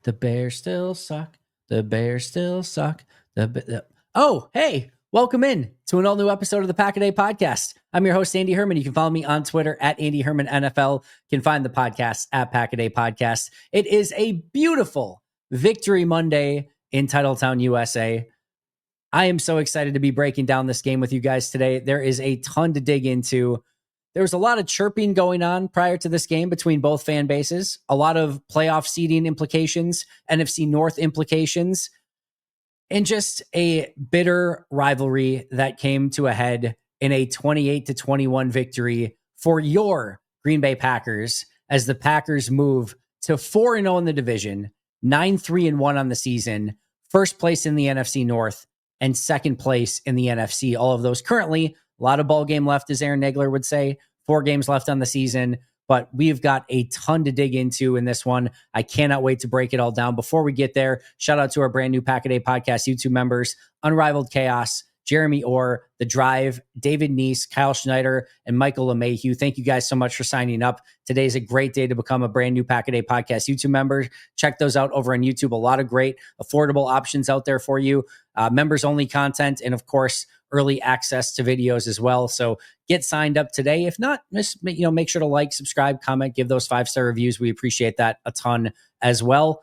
The Bears still suck. The Bears still suck. Oh, hey, welcome in to an all new episode of the Pack a Day podcast. I'm your host, Andy Herman. You can follow me on Twitter at Andy Herman NFL. You can find the podcast at Pack a Day Podcast. It is a beautiful Victory Monday in Titletown, USA. I am so excited to be breaking down this game with you guys today. There is a ton to dig into. There was a lot of chirping going on prior to this game between both fan bases, a lot of playoff seeding implications, NFC North implications, and just a bitter rivalry that came to a head in a 28-21 victory for your Green Bay Packers as the Packers move to 4-0 in the division, 9-3-1 on the season, first place in the NFC North, and second place in the NFC. All of those currently. A lot of ball game left, as Aaron Nagler would say. 4 games left on the season, but we've got a ton to dig into in this one. I cannot wait to break it all down. Before we get there, shout out to our brand new Pack a Day Podcast YouTube members, Unrivaled Chaos, Jeremy Orr, The Drive, David Neese, Kyle Schneider, and Michael LeMahieu. Thank you guys so much for signing up. Today is a great day to become a brand new Pack a Day Podcast YouTube member. Check those out over on YouTube. A lot of great, affordable options out there for you. Members-only content, and of course, early access to videos as well. So get signed up today. If not, just make sure to like, subscribe, comment, give those 5-star reviews. We appreciate that a ton as well.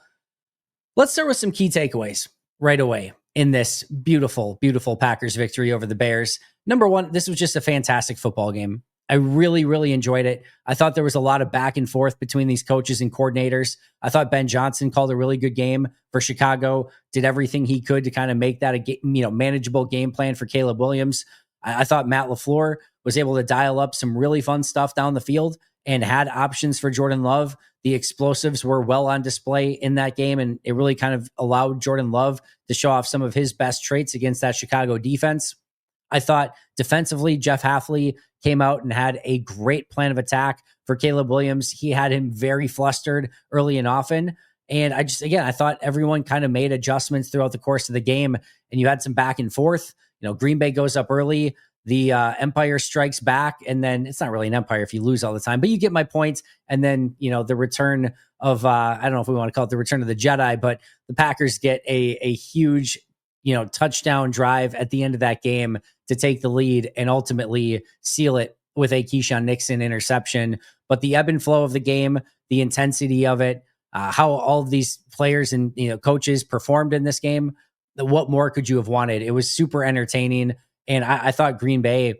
Let's start with some key takeaways right away in this beautiful, beautiful Packers victory over the Bears. Number one, this was just a fantastic football game. I really, really enjoyed it. I thought there was a lot of back and forth between these coaches and coordinators. I thought Ben Johnson called a really good game for Chicago, did everything he could to kind of make that a manageable game plan for Caleb Williams. I thought Matt LaFleur was able to dial up some really fun stuff down the field and had options for Jordan Love. The explosives were well on display in that game, and it really kind of allowed Jordan Love to show off some of his best traits against that Chicago defense. I thought defensively, Jeff Hafley came out and had a great plan of attack for Caleb Williams. He had him very flustered early and often. And I thought everyone kind of made adjustments throughout the course of the game, and you had some back and forth. Green Bay goes up early. The Empire strikes back, and then it's not really an empire if you lose all the time, but you get my point. And then, the return of, I don't know if we want to call it the return of the Jedi, but the Packers get a huge, touchdown drive at the end of that game to take the lead and ultimately seal it with a Keisean Nixon interception. But the ebb and flow of the game, the intensity of it, how all of these players and coaches performed in this game, what more could you have wanted? It was super entertaining. And I thought Green Bay,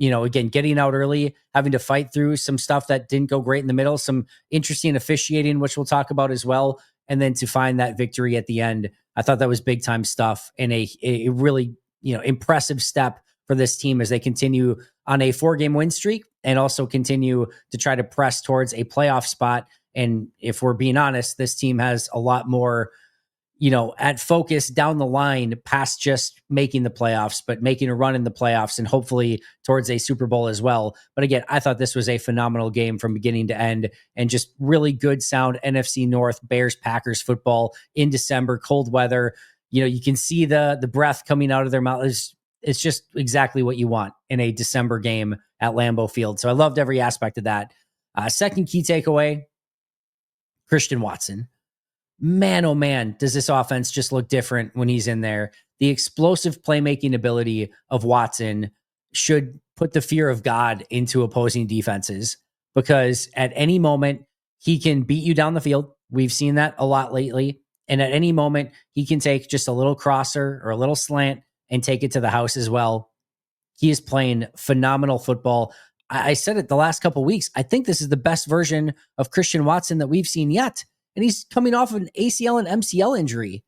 again, getting out early, having to fight through some stuff that didn't go great in the middle, some interesting officiating, which we'll talk about as well. And then to find that victory at the end, I thought that was big time stuff and a really, impressive step for this team as they continue on a 4-game win streak and also continue to try to press towards a playoff spot. And if we're being honest, this team has a lot more, at focus down the line past just making the playoffs, but making a run in the playoffs and hopefully towards a Super Bowl as well. But again, I thought this was a phenomenal game from beginning to end and just really good sound NFC North Bears Packers football in December, cold weather. You can see the breath coming out of their mouth. It's just exactly what you want in a December game at Lambeau Field. So I loved every aspect of that. Second key takeaway, Christian Watson. Man, oh man, does this offense just look different when he's in there. The explosive playmaking ability of Watson should put the fear of God into opposing defenses because at any moment he can beat you down the field. We've seen that a lot lately. And at any moment he can take just a little crosser or a little slant and take it to the house as well. He is playing phenomenal football. I said it the last couple of weeks. I think this is the best version of Christian Watson that we've seen yet. And he's coming off an ACL and MCL injury.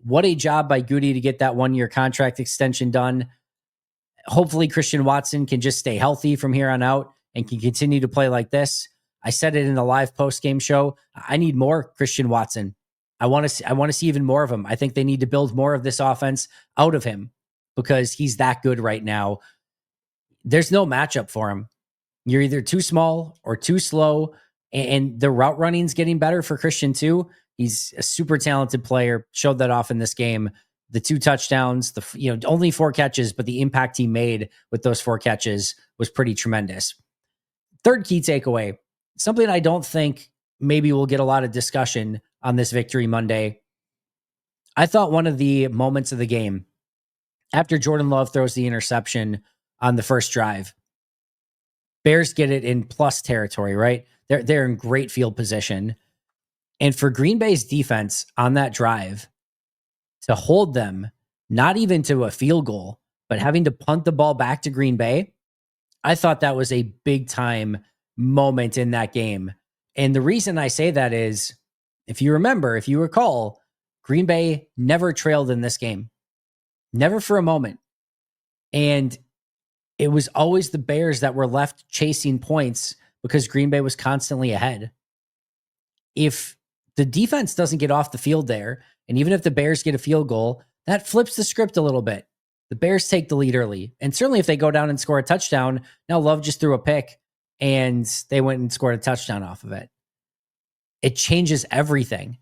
What a job by Goody to get that 1-year contract extension done. Hopefully Christian Watson can just stay healthy from here on out and can continue to play like this. I said it in the live post-game show. I need more Christian Watson. I want to see even more of him. I think they need to build more of this offense out of him because he's that good right now. There's no matchup for him. You're either too small or too slow. And the route running's getting better for Christian too. He's a super talented player. Showed that off in this game. The 2 touchdowns, only 4 catches, but the impact he made with those 4 catches was pretty tremendous. Third key takeaway, something I don't think maybe we'll get a lot of discussion on this Victory Monday. I thought one of the moments of the game, after Jordan Love throws the interception on the first drive, Bears get it in plus territory, right? They're in great field position. And for Green Bay's defense on that drive to hold them, not even to a field goal, but having to punt the ball back to Green Bay, I thought that was a big time moment in that game. And the reason I say that is, if you recall, Green Bay never trailed in this game, never for a moment. And it was always the Bears that were left chasing points because Green Bay was constantly ahead. If the defense doesn't get off the field there, and even if the Bears get a field goal, that flips the script a little bit. The Bears take the lead early. And certainly if they go down and score a touchdown, now Love just threw a pick and they went and scored a touchdown off of it. It changes everything.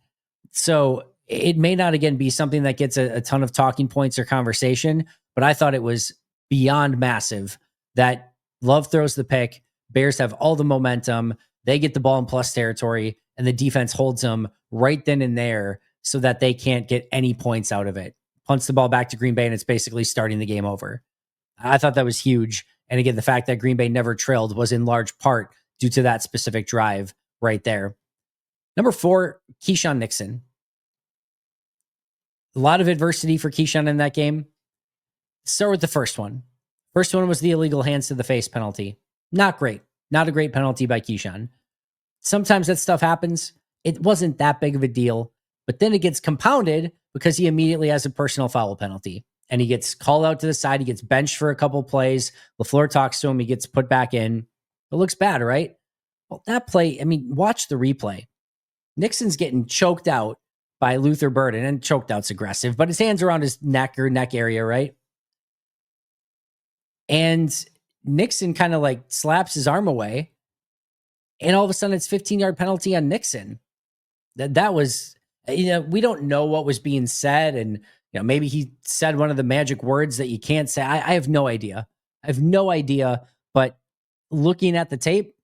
So it may not, again, be something that gets a ton of talking points or conversation, but I thought it was beyond massive that Love throws the pick. Bears have all the momentum. They get the ball in plus territory, and the defense holds them right then and there so that they can't get any points out of it. Punts the ball back to Green Bay, and it's basically starting the game over. I thought that was huge. And again, the fact that Green Bay never trailed was in large part due to that specific drive right there. Number 4, Keisean Nixon. A lot of adversity for Keisean in that game. Start with the first one. First one was the illegal hands to the face penalty. Not great. Not a great penalty by Keisean. Sometimes that stuff happens. It wasn't that big of a deal, but then it gets compounded because he immediately has a personal foul penalty and he gets called out to the side. He gets benched for a couple plays. LaFleur talks to him. He gets put back in. It looks bad, right? Well, that play, watch the replay. Nixon's getting choked out by Luther Burden, and choked out's aggressive, but his hands around his neck or neck area, right? And Nixon kind of like slaps his arm away, and all of a sudden it's 15-yard penalty on Nixon. That was, we don't know what was being said, and maybe he said one of the magic words that you can't say. I have no idea. But looking at the tape,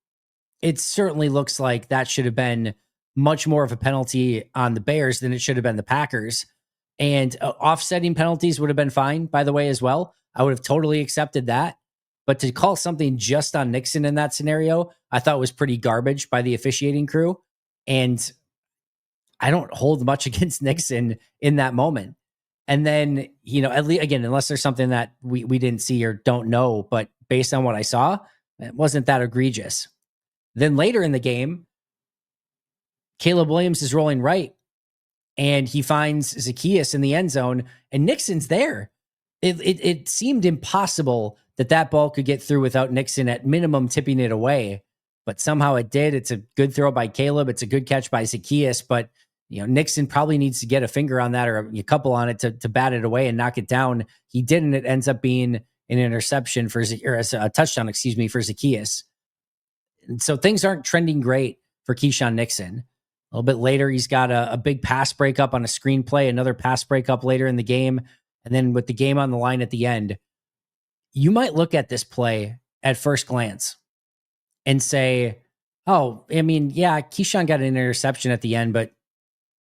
it certainly looks like that should have been much more of a penalty on the Bears than it should have been the Packers. And offsetting penalties would have been fine, by the way, as well. I would have totally accepted that. But to call something just on Nixon in that scenario, I thought was pretty garbage by the officiating crew. And I don't hold much against Nixon in that moment. And then, at least, again, unless there's something that we didn't see or don't know, but based on what I saw, it wasn't that egregious. Then later in the game, Caleb Williams is rolling right, and he finds Zaccheaus in the end zone, and Nixon's there. It seemed impossible that ball could get through without Nixon at minimum tipping it away, but somehow it did. It's a good throw by Caleb. It's a good catch by Zaccheaus, but Nixon probably needs to get a finger on that or a couple on it to bat it away and knock it down. He didn't. It ends up being an interception for a touchdown, for Zaccheaus. And so things aren't trending great for Keisean Nixon. A little bit later, he's got a big pass breakup on a screen play, another pass breakup later in the game. And then with the game on the line at the end, you might look at this play at first glance and say, Keisean got an interception at the end, but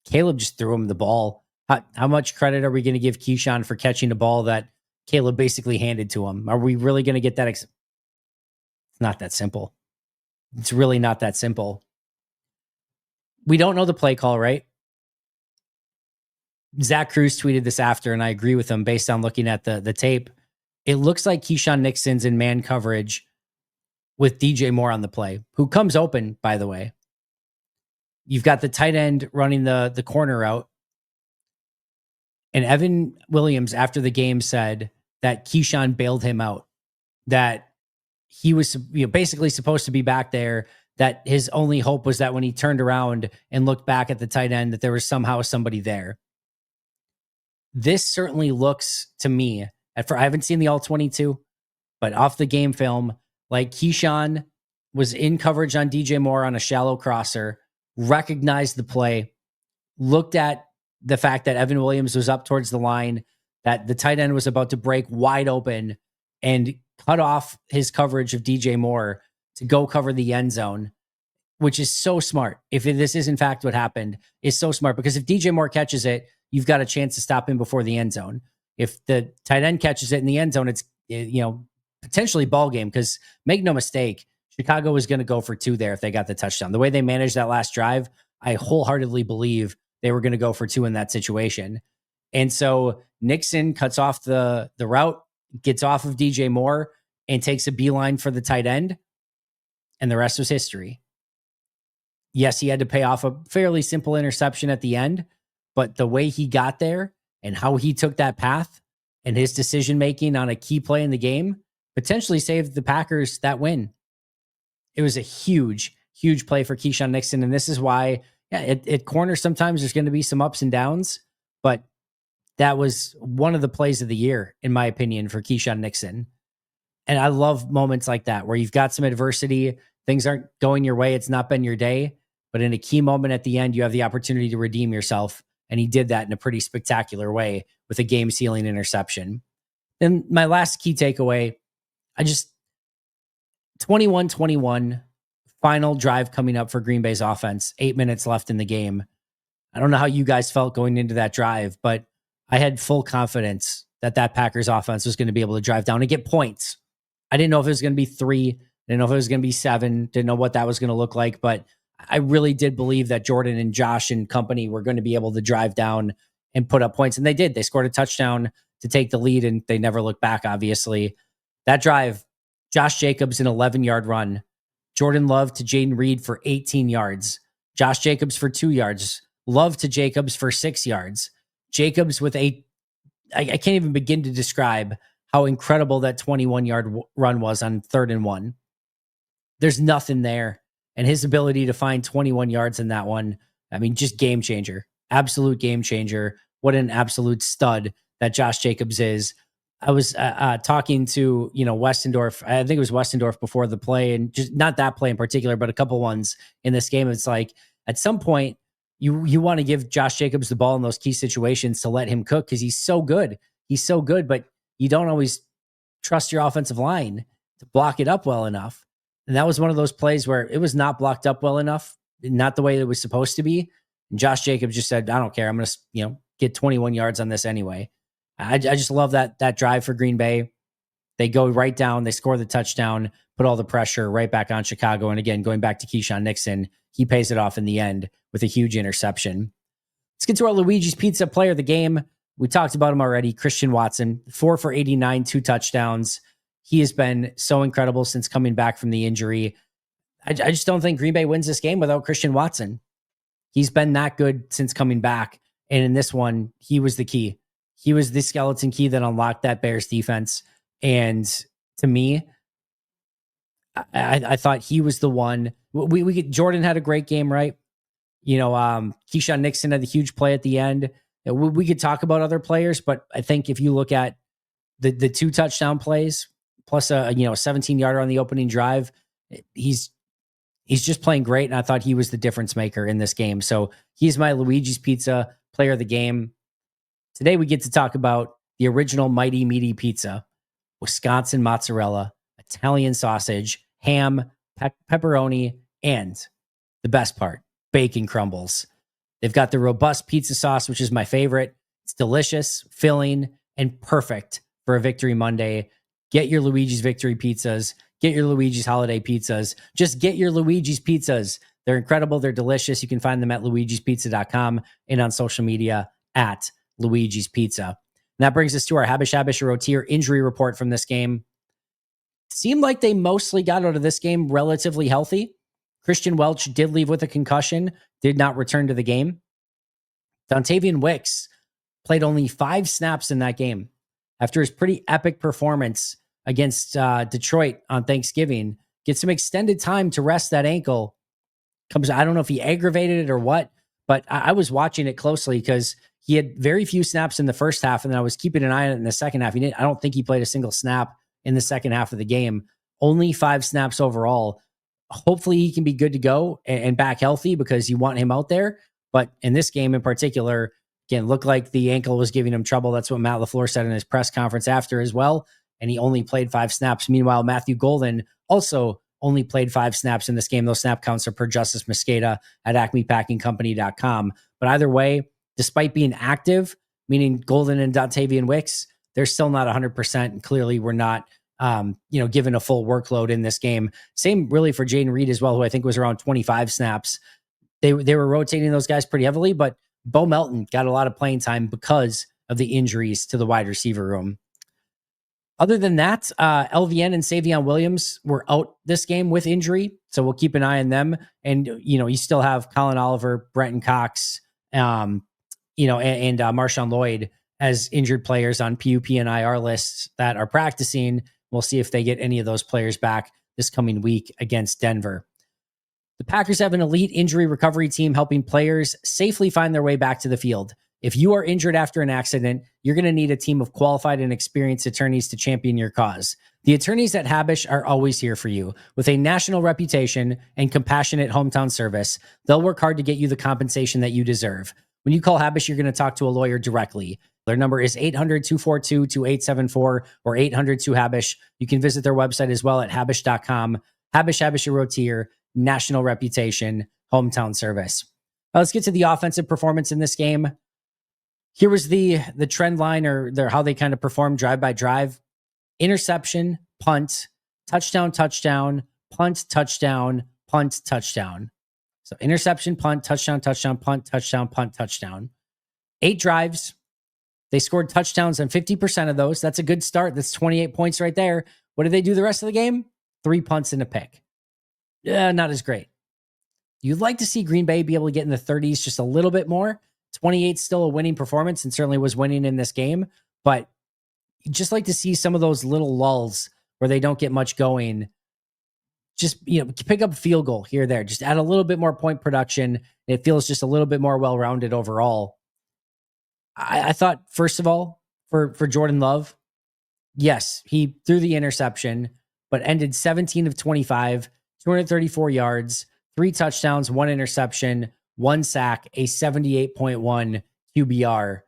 Caleb just threw him the ball. How much credit are we going to give Keisean for catching a ball that Caleb basically handed to him? Are we really going to get that? It's not that simple. It's really not that simple. We don't know the play call, right? Zach Cruz tweeted this after, and I agree with him based on looking at the tape. It looks like Keisean Nixon's in man coverage with DJ Moore on the play, who comes open, by the way. You've got the tight end running the corner out. And Evan Williams, after the game, said that Keisean bailed him out, that he was basically supposed to be back there, that his only hope was that when he turned around and looked back at the tight end, that there was somehow somebody there. This certainly looks to me, I haven't seen the all 22, but off the game film, like Keisean was in coverage on DJ Moore on a shallow crosser, recognized the play, looked at the fact that Evan Williams was up towards the line, that the tight end was about to break wide open, and cut off his coverage of DJ Moore to go cover the end zone. which is so smart. If this is in fact what happened, is so smart, because if DJ Moore catches it, you've got a chance to stop him before the end zone. If the tight end catches it in the end zone, it's potentially ball game, because make no mistake, Chicago was going to go for 2 there if they got the touchdown. The way they managed that last drive, I wholeheartedly believe they were going to go for 2 in that situation. And so Nixon cuts off the route, gets off of DJ Moore, and takes a beeline for the tight end. And the rest was history. Yes, he had to pay off a fairly simple interception at the end, but the way he got there and how he took that path and his decision-making on a key play in the game potentially saved the Packers that win. It was a huge, huge play for Keisean Nixon. And this is why at corner, sometimes there's going to be some ups and downs, but that was one of the plays of the year, in my opinion, for Keisean Nixon. And I love moments like that where you've got some adversity, things aren't going your way, it's not been your day, but in a key moment at the end, you have the opportunity to redeem yourself. And he did that in a pretty spectacular way with a game-sealing interception. Then my last key takeaway, 21-21, final drive coming up for Green Bay's offense, 8 minutes left in the game. I don't know how you guys felt going into that drive, but I had full confidence that Packers offense was going to be able to drive down and get points. I didn't know if it was going to be 3, didn't know if it was going to be 7, didn't know what that was going to look like, but I really did believe that Jordan and Josh and company were going to be able to drive down and put up points. And they did. They scored a touchdown to take the lead, and they never looked back, obviously. That drive, Josh Jacobs, an 11-yard run. Jordan Love to Jaden Reed for 18 yards. Josh Jacobs for 2 yards. Love to Jacobs for 6 yards. Jacobs with I can't even begin to describe how incredible that 21-yard run was on 3rd and 1. There's nothing there. And his ability to find 21 yards in that one, I mean, just game changer. Absolute game changer. What an absolute stud that Josh Jacobs is. I was talking to, Westendorf. I think it was Westendorf before the play, and just not that play in particular, but a couple ones in this game. It's like at some point you want to give Josh Jacobs the ball in those key situations to let him cook, because he's so good. He's so good, but you don't always trust your offensive line to block it up well enough. And that was one of those plays where it was not blocked up well enough, not the way it was supposed to be. And Josh Jacobs just said, I don't care. I'm going to, get 21 yards on this anyway. I just love that drive for Green Bay. They go right down, they score the touchdown, put all the pressure right back on Chicago. And again, going back to Keisean Nixon, he pays it off in the end with a huge interception. Let's get to our Luigi's Pizza player of the game. We talked about him already. Christian Watson, 4 for 89, 2 touchdowns. He has been so incredible since coming back from the injury. I just don't think Green Bay wins this game without Christian Watson. He's been that good since coming back. And in this one, he was the key. He was the skeleton key that unlocked that Bears defense. And to me, I thought he was the one. Jordan had a great game, right? Keisean Nixon had a huge play at the end. We could talk about other players, but I think if you look at the 2 touchdown plays plus a 17-yarder on the opening drive, he's just playing great. And I thought he was the difference maker in this game. So he's my Luigi's Pizza player of the game. Today we get to talk about the original Mighty Meaty Pizza, Wisconsin mozzarella, Italian sausage, ham, pepperoni, and the best part, bacon crumbles. They've got the robust pizza sauce, which is my favorite. It's delicious, filling, and perfect for a Victory Monday. Get your Luigi's Victory Pizzas. Get your Luigi's Holiday Pizzas. Just get your Luigi's Pizzas. They're incredible. They're delicious. You can find them at luigispizza.com and on social media at Luigi's Pizza. And that brings us to our Habish Rotier injury report from this game. Seemed like they mostly got out of this game relatively healthy. Christian Welch did leave with a concussion, did not return to the game. Dontavian Wicks played only 5 snaps in that game. After his pretty epic performance against Detroit on Thanksgiving, gets some extended time to rest that ankle. I don't know if he aggravated it or what, but I was watching it closely because he had very few snaps in the first half, and then I was keeping an eye on it in the second half. I don't think he played a single snap in the second half of the game. Only 5 snaps overall. Hopefully he can be good to go and back healthy, because you want him out there. But in this game in particular, again, looked like the ankle was giving him trouble. That's what Matt LaFleur said in his press conference after as well. And he only played 5 snaps. Meanwhile, Matthew Golden also only played 5 snaps in this game. Those snap counts are per Justice Mosqueda at acmepackingcompany.com. But either way, despite being active, meaning Golden and Dontavian Wicks, they're still not 100%. And clearly we're not, given a full workload in this game. Same really for Jaden Reed as well, who I think was around 25 snaps. They were rotating those guys pretty heavily, but Bo Melton got a lot of playing time because of the injuries to the wide receiver room. Other than that, LVN and Savion Williams were out this game with injury, so we'll keep an eye on them. And, you still have Colin Oliver, Brenton Cox, and Marshawn Lloyd as injured players on PUP and IR lists that are practicing. We'll see if they get any of those players back this coming week against Denver. The Packers have an elite injury recovery team helping players safely find their way back to the field. If you are injured after an accident, you're going to need a team of qualified and experienced attorneys to champion your cause. The attorneys at Habish are always here for you. With a national reputation and compassionate hometown service, they'll work hard to get you the compensation that you deserve. When you call Habish, you're going to talk to a lawyer directly. Their number is 800-242-2874 or 800-2HABISH. You can visit their website as well at habish.com. Habish, your tier, national reputation, hometown service. Now let's get to the offensive performance in this game. Here was the trend line or how they kind of performed drive by drive. Interception, punt, touchdown, punt, touchdown, punt, touchdown. So interception, punt, touchdown, punt, touchdown. 8 drives. They scored touchdowns on 50% of those. That's a good start. That's 28 points right there. What did they do the rest of the game? 3 punts and a pick. Yeah, not as great. You'd like to see Green Bay be able to get in the 30s just a little bit more. 28 still a winning performance and certainly was winning in this game, but you just like to see some of those little lulls where they don't get much going. Just, pick up a field goal here or there. Just add a little bit more point production. It feels just a little bit more well-rounded overall. I thought, first of all, for Jordan Love, yes, he threw the interception, but ended 17 of 25, 234 yards, 3 touchdowns, 1 interception, 1 sack, a 78.1 QBR.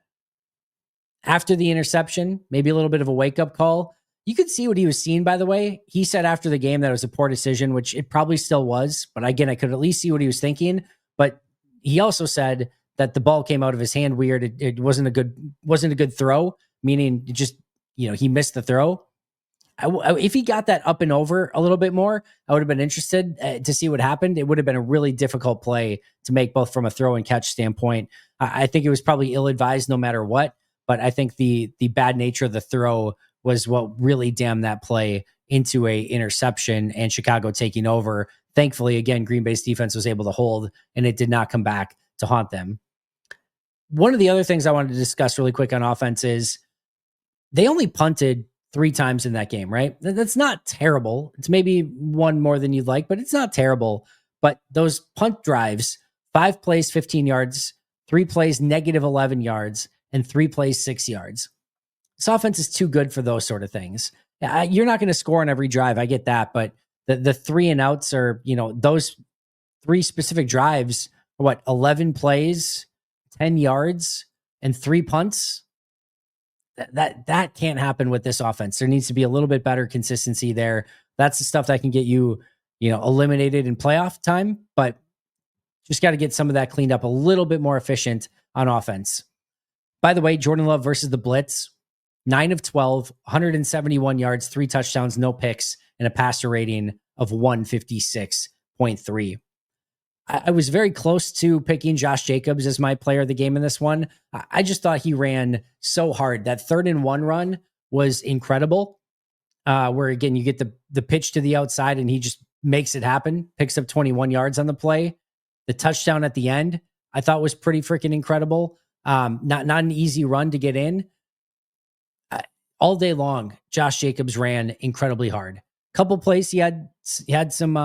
After the interception, maybe a little bit of a wake-up call. You could see what he was seeing, by the way. He said after the game that it was a poor decision, which it probably still was. But again, I could at least see what he was thinking. But he also said that the ball came out of his hand weird. It wasn't a good throw, meaning it just, he missed the throw. If he got that up and over a little bit more, I would have been interested to see what happened. It would have been a really difficult play to make, both from a throw and catch standpoint. I think it was probably ill-advised no matter what, but I think the bad nature of the throw was what really damned that play into a interception and Chicago taking over. Thankfully, again, Green Bay's defense was able to hold, and it did not come back to haunt them. One of the other things I wanted to discuss really quick on offense is they only punted 3 times in that game, right? That's not terrible. It's maybe 1 more than you'd like, but it's not terrible. But those punt drives, 5 plays, 15 yards, 3 plays, negative 11 yards, and 3 plays, 6 yards. This offense is too good for those sort of things. You're not going to score on every drive. I get that. But the 3 and outs are, those 3 specific drives are 11 plays, 10 yards, and 3 punts. That can't happen with this offense. There needs to be a little bit better consistency there. That's the stuff that can get you, eliminated in playoff time, but just got to get some of that cleaned up a little bit more efficient on offense. By the way, Jordan Love versus the Blitz, 9 of 12, 171 yards, 3 touchdowns, no picks, and a passer rating of 156.3. I was very close to picking Josh Jacobs as my player of the game in this one. I just thought he ran so hard. That 3rd and 1 run was incredible. Where again, you get the pitch to the outside and he just makes it happen, picks up 21 yards on the play. The touchdown at the end, I thought was pretty freaking incredible. Not an easy run to get in. All day long, Josh Jacobs ran incredibly hard. Couple plays he had some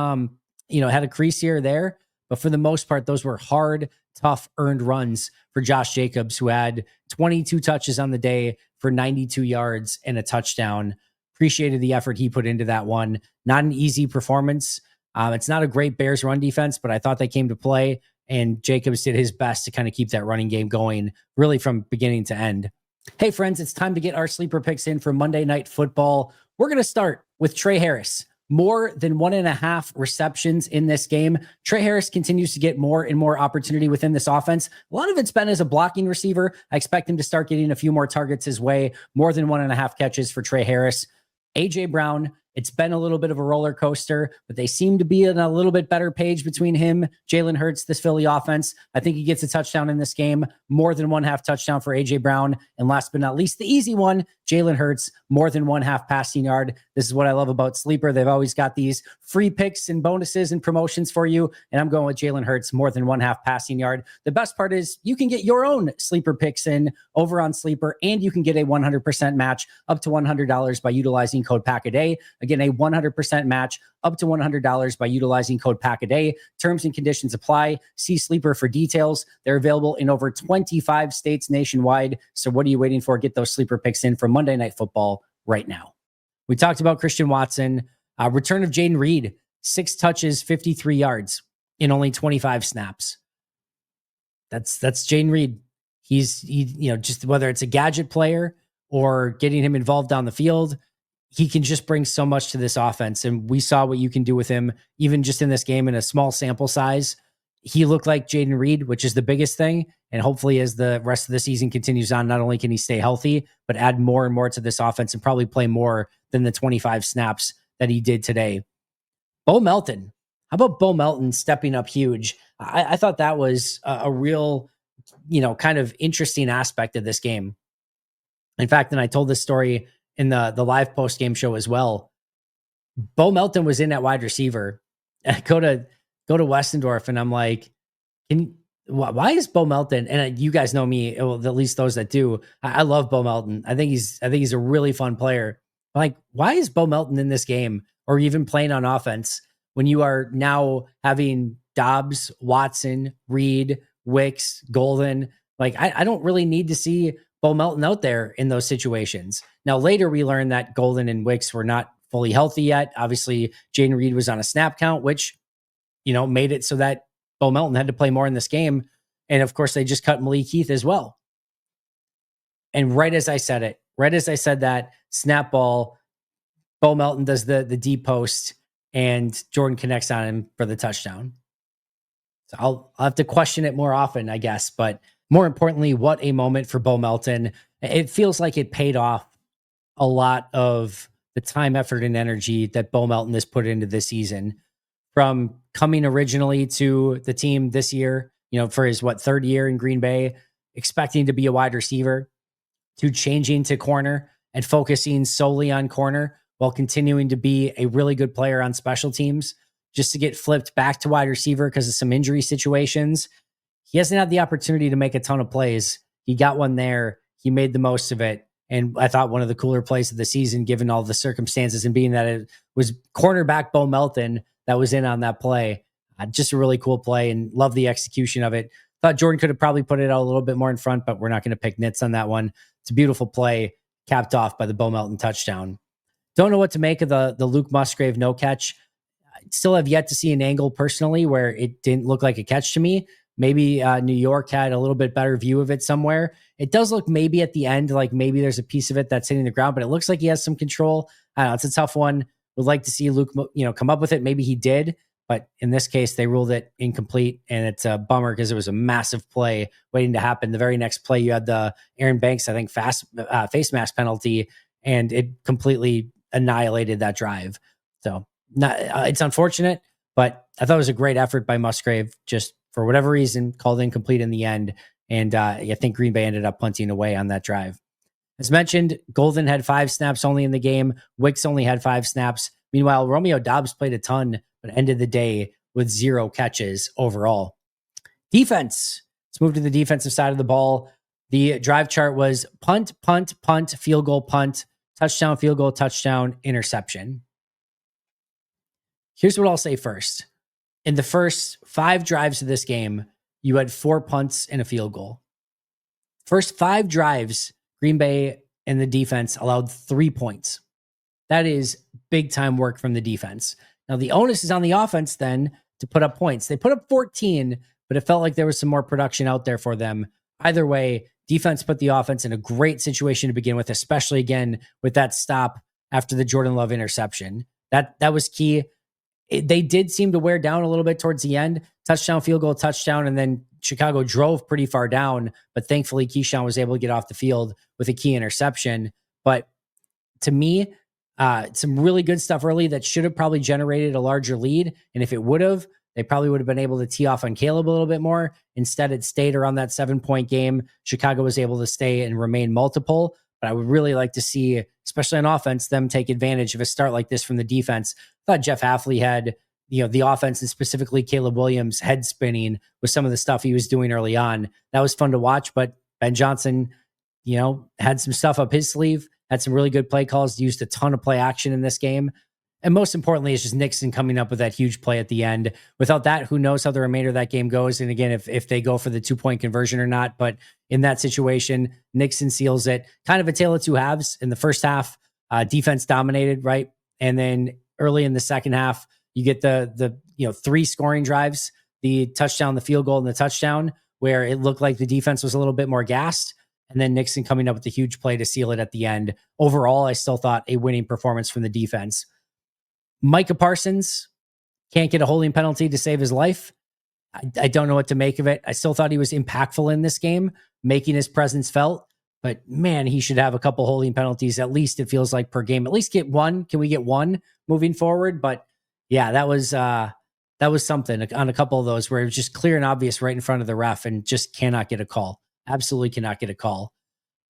had a crease here or there. But for the most part, those were hard, tough, earned runs for Josh Jacobs, who had 22 touches on the day for 92 yards and a touchdown. Appreciated the effort he put into that one. Not an easy performance. It's not a great Bears run defense, but I thought they came to play, and Jacobs did his best to kind of keep that running game going, really from beginning to end. Hey, friends, it's time to get our sleeper picks in for Monday Night Football. We're going to start with Trey Harris, more than 1.5 receptions in this game. Trey Harris continues to get more and more opportunity within this offense. A lot of it's been as a blocking receiver. I expect him to start getting a few more targets his way, more than 1.5 catches for Trey Harris. AJ Brown, it's been a little bit of a roller coaster, but they seem to be in a little bit better page between him, Jalen Hurts, this Philly offense. I think he gets a touchdown in this game, more than 1/2 touchdown for AJ Brown. And last but not least, the easy one, Jalen Hurts, more than 1/2 passing yard. This is what I love about Sleeper. They've always got these free picks and bonuses and promotions for you. And I'm going with Jalen Hurts, more than 1/2 passing yard. The best part is you can get your own Sleeper picks in over on Sleeper, and you can get a 100% match up to $100 by utilizing code PACKADAY. Again, a 100% match up to $100 by utilizing code PACKADAY. Terms and conditions apply. See Sleeper for details. They're available in over 25 states nationwide. So what are you waiting for? Get those Sleeper picks in for Monday Night Football right now. We talked about Christian Watson. Return of Jaden Reed, 6 touches, 53 yards in only 25 snaps. That's Jaden Reed. He's just whether it's a gadget player or getting him involved down the field, he can just bring so much to this offense. And we saw what you can do with him, even just in this game in a small sample size. He looked like Jaden Reed, which is the biggest thing. And hopefully as the rest of the season continues on, not only can he stay healthy, but add more and more to this offense and probably play more than the 25 snaps that he did today. Bo Melton. How about Bo Melton stepping up huge? I thought that was a real, kind of interesting aspect of this game. In fact, and I told this story in the live post-game show as well. Bo Melton was in at wide receiver. I go to Westendorf and I'm like, why is Bo Melton? And you guys know me, well, at least those that do. I love Bo Melton. I think he's a really fun player. I'm like, why is Bo Melton in this game or even playing on offense when you are now having Dobbs, Watson, Reed, Wicks, Golden? Like, I don't really need to see Bo Melton out there in those situations. Now, later we learned that Golden and Wicks were not fully healthy yet. Obviously, Jaden Reed was on a snap count, which, made it so that Bo Melton had to play more in this game. And of course, they just cut Malik Heath as well. And right as I said that, snap ball, Bo Melton does the deep post, and Jordan connects on him for the touchdown. So I'll have to question it more often, I guess. But more importantly, what a moment for Bo Melton. It feels like it paid off a lot of the time, effort, and energy that Bo Melton has put into this season. From coming originally to the team this year, for his, third year in Green Bay, expecting to be a wide receiver, to changing to corner and focusing solely on corner while continuing to be a really good player on special teams, just to get flipped back to wide receiver because of some injury situations. He hasn't had the opportunity to make a ton of plays. He got one there. He made the most of it. And I thought one of the cooler plays of the season, given all the circumstances and being that it was cornerback Bo Melton that was in on that play. Just a really cool play, and love the execution of it. Thought Jordan could have probably put it out a little bit more in front, but we're not going to pick nits on that one. It's a beautiful play, capped off by the Bo Melton touchdown. Don't know what to make of the Luke Musgrave no catch. I still have yet to see an angle personally where it didn't look like a catch to me. Maybe New York had a little bit better view of it somewhere. It does look maybe at the end, like maybe there's a piece of it that's hitting the ground, but it looks like he has some control. I don't know. It's a tough one. Would like to see Luke, come up with it. Maybe he did, but in this case, they ruled it incomplete, and it's a bummer because it was a massive play waiting to happen. The very next play, you had the Aaron Banks, I think, face mask penalty, and it completely annihilated that drive. So it's unfortunate, but I thought it was a great effort by Musgrave. Just for whatever reason, called incomplete in the end, and I think Green Bay ended up punting away on that drive. As mentioned, Golden had 5 snaps only in the game. Wicks only had 5 snaps. Meanwhile, Romeo Doubs played a ton, but ended the day with 0 catches overall. Defense. Let's move to the defensive side of the ball. The drive chart was punt, punt, punt, field goal, punt, touchdown, field goal, touchdown, interception. Here's what I'll say first. In the first 5 drives of this game, you had 4 punts and a field goal. First 5 drives, Green Bay and the defense allowed 3 points. That is big time work from the defense. Now, the onus is on the offense then to put up points. They put up 14, but it felt like there was some more production out there for them. Either way, defense put the offense in a great situation to begin with, especially again with that stop after the Jordan Love interception. That was key. They did seem to wear down a little bit towards the end. Touchdown, field goal, touchdown, and then Chicago drove pretty far down. But thankfully, Keisean was able to get off the field with a key interception. But to me, some really good stuff early that should have probably generated a larger lead. And if it would have, they probably would have been able to tee off on Caleb a little bit more. Instead, it stayed around that 7-point game. Chicago was able to stay and remain multiple. But I would really like to see, especially on offense, them take advantage of a start like this from the defense. I thought Jeff Hafley had, the offense and specifically Caleb Williams head spinning with some of the stuff he was doing early on. That was fun to watch, but Ben Johnson, had some stuff up his sleeve, had some really good play calls, used a ton of play action in this game. And most importantly, it's just Nixon coming up with that huge play at the end. Without that, who knows how the remainder of that game goes. And again, if they go for the 2-point conversion or not. But in that situation, Nixon seals it. Kind of a tale of two halves. In the first half, defense dominated, right? And then early in the second half, you get the 3 scoring drives, the touchdown, the field goal, and the touchdown, where it looked like the defense was a little bit more gassed. And then Nixon coming up with the huge play to seal it at the end. Overall, I still thought a winning performance from the defense. Micah Parsons can't get a holding penalty to save his life. I don't know what to make of it. I still thought he was impactful in this game, making his presence felt. But man, he should have a couple holding penalties, at least it feels like per game. At least get one. Can we get one moving forward? But yeah, that was something on a couple of those where it was just clear and obvious right in front of the ref and just cannot get a call. Absolutely cannot get a call.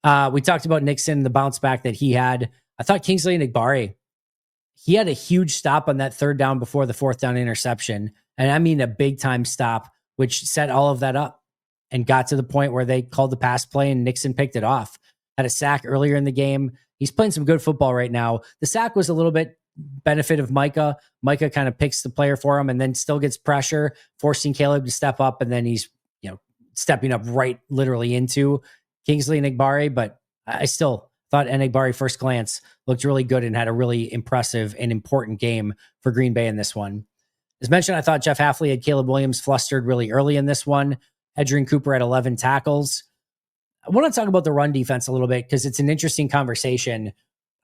We talked about Nixon, the bounce back that he had. I thought Kingsley Enagbare, he had a huge stop on that 3rd down before the 4th down interception. And I mean a big time stop, which set all of that up and got to the point where they called the pass play and Nixon picked it off. Had a sack earlier in the game. He's playing some good football right now. The sack was a little bit benefit of Micah. Micah kind of picks the player for him and then still gets pressure, forcing Caleb to step up. And then he's, stepping up right literally into Kingsley Enagbare. But I still thought Enagbare first glance looked really good and had a really impressive and important game for Green Bay in this one. As mentioned, I thought Jeff Hafley had Caleb Williams flustered really early in this one. Edgerrin Cooper had 11 tackles. I want to talk about the run defense a little bit because it's an interesting conversation.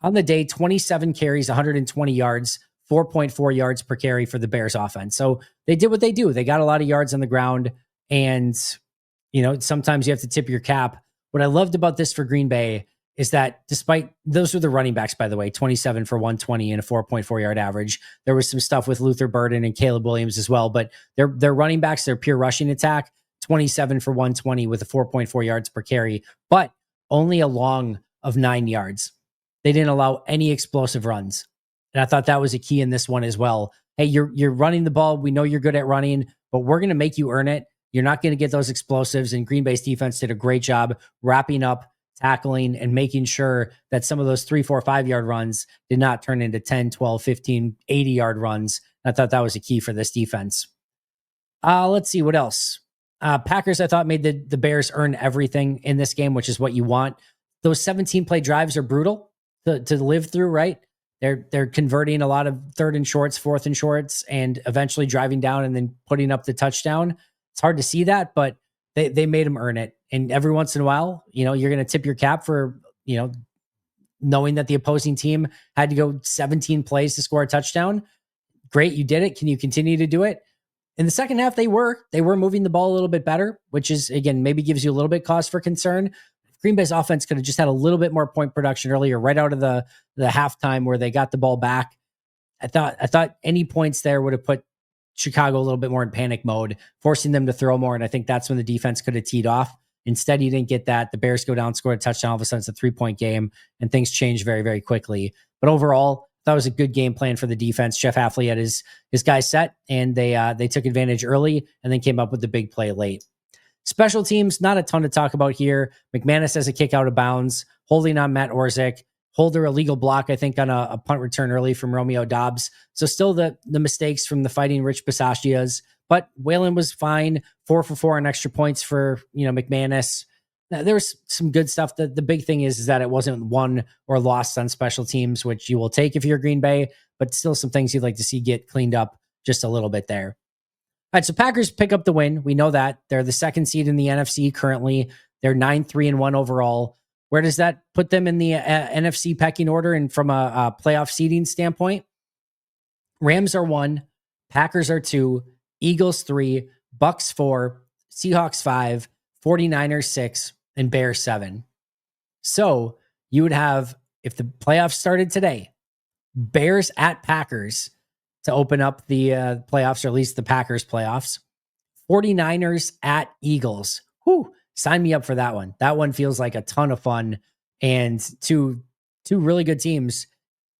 On the day, 27 carries, 120 yards, 4.4 yards per carry for the Bears offense. So they did what they do. They got a lot of yards on the ground, and sometimes you have to tip your cap. What I loved about this for Green Bay is that despite those were the running backs, by the way, 27 for 120 and a 4.4 yard average. There was some stuff with Luther Burden and Caleb Williams as well, but their running backs, their pure rushing attack, 27 for 120 with a 4.4 yards per carry, but only a long of 9 yards. They didn't allow any explosive runs. And I thought that was a key in this one as well. Hey, you're running the ball. We know you're good at running, but we're going to make you earn it. You're not going to get those explosives. And Green Bay's defense did a great job wrapping up, tackling, and making sure that some of those 3, 4, 5 yard runs did not turn into 10, 12, 15, 80 yard runs. I thought that was a key for this defense. Let's see what else. Packers, I thought, made the Bears earn everything in this game, which is what you want. Those 17 play drives are brutal to live through, right? They're converting a lot of 3rd and shorts, 4th and shorts, and eventually driving down and then putting up the touchdown. It's hard to see that, but they made them earn it. And every once in a while, you're going to tip your cap for, knowing that the opposing team had to go 17 plays to score a touchdown. Great, you did it. Can you continue to do it? In the second half, they were moving the ball a little bit better, which is, again, maybe gives you a little bit cause for concern. Green Bay's offense could have just had a little bit more point production earlier, right out of the halftime where they got the ball back. I thought any points there would have put Chicago a little bit more in panic mode, forcing them to throw more. And I think that's when the defense could have teed off. Instead, you didn't get that. The Bears go down, score a touchdown. All of a sudden, it's a 3-point game, and things change very, very quickly. But overall, that was a good game plan for the defense. Jeff Hafley had his guys set, and they took advantage early and then came up with the big play late. Special teams, not a ton to talk about here. McManus has a kick out of bounds, holding on Matt Orzik. Holder illegal block, I think, on a punt return early from Romeo Dobbs. So still the mistakes from the Fighting Rich Bisaccias, but Whalen was fine. 4 for 4 on extra points for McManus. Now, there was some good stuff. The big thing is that it wasn't won or lost on special teams, which you will take if you're Green Bay, but still some things you'd like to see get cleaned up just a little bit there. All right, so Packers pick up the win. We know that. They're the 2nd seed in the NFC currently. They're 9-3-1 overall. Where does that put them in the NFC pecking order and from a playoff seeding standpoint? Rams are 1, Packers are 2, Eagles 3, Bucks 4, Seahawks 5, 49ers 6, and Bears 7. So you would have, if the playoffs started today, Bears at Packers to open up the playoffs, or at least the Packers playoffs. 49ers at Eagles. Whew, sign me up for that one. That one feels like a ton of fun. And two really good teams.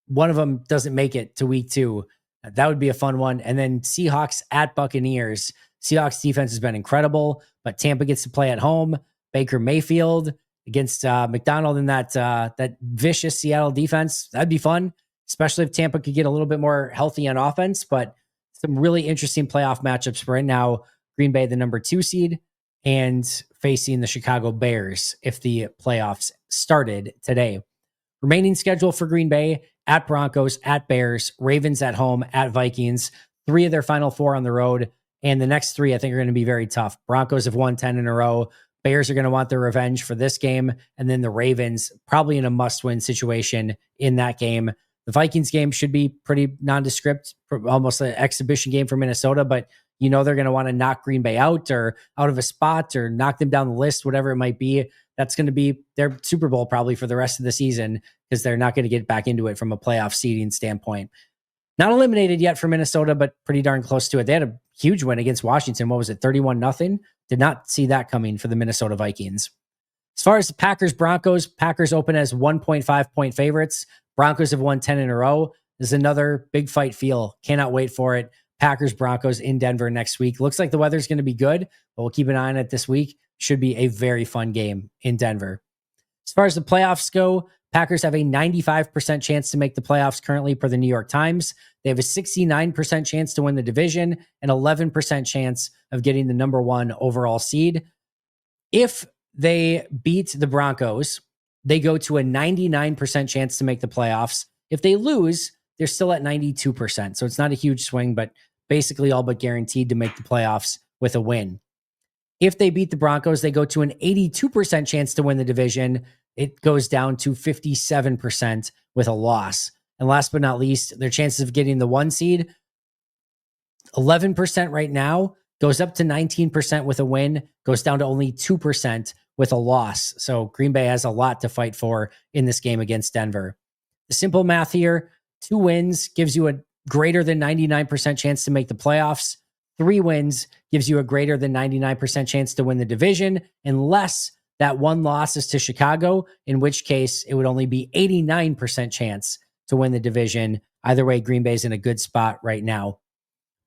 One of them doesn't make it to week 2. That would be a fun one. And then Seahawks at Buccaneers. Seahawks defense has been incredible, but Tampa gets to play at home. Baker Mayfield against McDonald in that vicious Seattle defense. That'd be fun, especially if Tampa could get a little bit more healthy on offense. But some really interesting playoff matchups right now. Green Bay, the number 2 seed, and facing the Chicago Bears if the playoffs started today. Remaining schedule for Green Bay: at Broncos, at Bears, Ravens at home, at Vikings. 3 of their final 4 on the road. And the next 3, I think, are going to be very tough. Broncos have won 10 in a row. Bears are going to want their revenge for this game. And then the Ravens, probably in a must-win situation in that game. The Vikings game should be pretty nondescript, almost an exhibition game for Minnesota, but you know they're going to want to knock Green Bay out or out of a spot or knock them down the list, whatever it might be. That's going to be their Super Bowl probably for the rest of the season, because they're not going to get back into it from a playoff seeding standpoint. Not eliminated yet for Minnesota, but pretty darn close to it. They had a huge win against Washington. What was it, 31-0? Did not see that coming for the Minnesota Vikings. As far as the Packers-Broncos, Packers open as 1.5-point favorites. Broncos have won 10 in a row. This is another big fight feel. Cannot wait for it. Packers-Broncos in Denver next week. Looks like the weather's going to be good, but we'll keep an eye on it this week. Should be a very fun game in Denver. As far as the playoffs go, Packers have a 95% chance to make the playoffs currently per the New York Times. They have a 69% chance to win the division and 11% chance of getting the number 1 overall seed. If they beat the Broncos, they go to a 99% chance to make the playoffs. If they lose, they're still at 92%. So it's not a huge swing, but basically all but guaranteed to make the playoffs with a win. If they beat the Broncos, they go to an 82% chance to win the division. It goes down to 57% with a loss. And last but not least, their chances of getting the 1 seed, 11% right now, goes up to 19% with a win, goes down to only 2% with a loss. So Green Bay has a lot to fight for in this game against Denver. The simple math here: 2 wins gives you a greater than 99% chance to make the playoffs. 3 wins gives you a greater than 99% chance to win the division, unless that 1 loss is to Chicago, in which case it would only be 89% chance to win the division. Either way, Green Bay's in a good spot right now.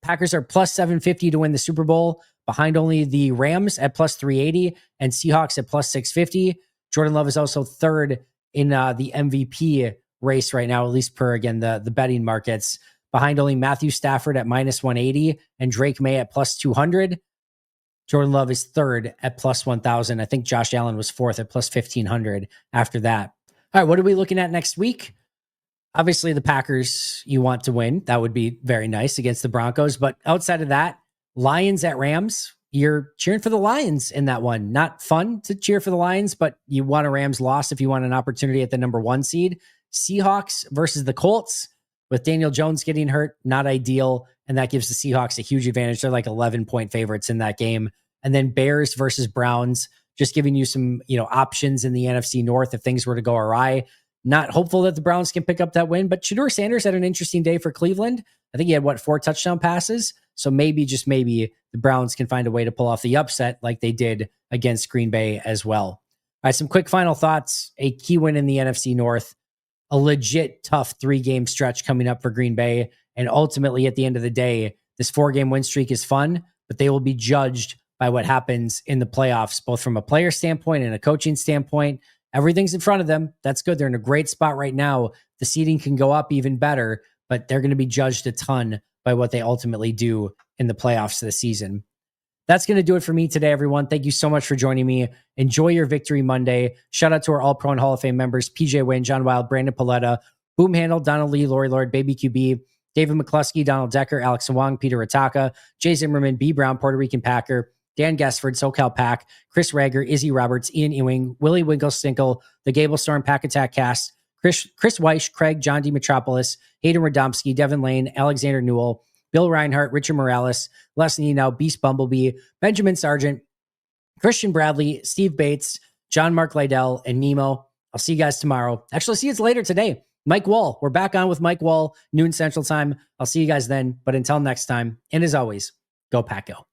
Packers are plus 750 to win the Super Bowl, behind only the Rams at plus 380 and Seahawks at plus 650. Jordan Love is also third in the MVP race right now, at least per, again, the betting markets, behind only Matthew Stafford at minus 180 and Drake May at plus 200. Jordan Love is third at plus 1,000. I think Josh Allen was fourth at plus 1,500 after that. All right, what are we looking at next week? Obviously, the Packers you want to win. That would be very nice against the Broncos. But outside of that, Lions at Rams. You're cheering for the Lions in that one. Not fun to cheer for the Lions, but you want a Rams loss if you want an opportunity at the number 1 seed. Seahawks versus the Colts. With Daniel Jones getting hurt, not ideal. And that gives the Seahawks a huge advantage. They're like 11-point favorites in that game. And then Bears versus Browns, just giving you some, options in the NFC North if things were to go awry. Not hopeful that the Browns can pick up that win, but Shedeur Sanders had an interesting day for Cleveland. I think he had 4 touchdown passes. So maybe, just maybe, the Browns can find a way to pull off the upset like they did against Green Bay as well. All right, some quick final thoughts. A key win in the NFC North. A legit tough 3-game stretch coming up for Green Bay. And ultimately, at the end of the day, this 4-game win streak is fun, but they will be judged by what happens in the playoffs, both from a player standpoint and a coaching standpoint. Everything's in front of them. That's good. They're in a great spot right now. The seeding can go up even better, but they're going to be judged a ton by what they ultimately do in the playoffs this season. That's going to do it for me today, everyone. Thank you so much for joining me. Enjoy your Victory Monday. Shout out to our All-Pro and Hall of Fame members, PJ Wynn, John Wild, Brandon Paletta, Boom Handle, Donald Lee, Lori Lord, Baby QB, David McCluskey, Donald Decker, Alex Wong, Peter Ataka, Jay Zimmerman, B. Brown, Puerto Rican Packer, Dan Guessford, SoCal Pack, Chris Rager, Izzy Roberts, Ian Ewing, Willie Winkle Stinkle, The Gable Storm Pack Attack Cast, Chris Weish, Craig, John D. Metropolis, Hayden Radomski, Devin Lane, Alexander Newell, Bill Reinhart, Richard Morales, Les Nino, Beast Bumblebee, Benjamin Sargent, Christian Bradley, Steve Bates, John Mark Lydell, and Nemo. I'll see you guys tomorrow. Actually, see you later today. Mike Wall. We're back on with Mike Wall, noon Central Time. I'll see you guys then. But until next time, and as always, go Pack Go.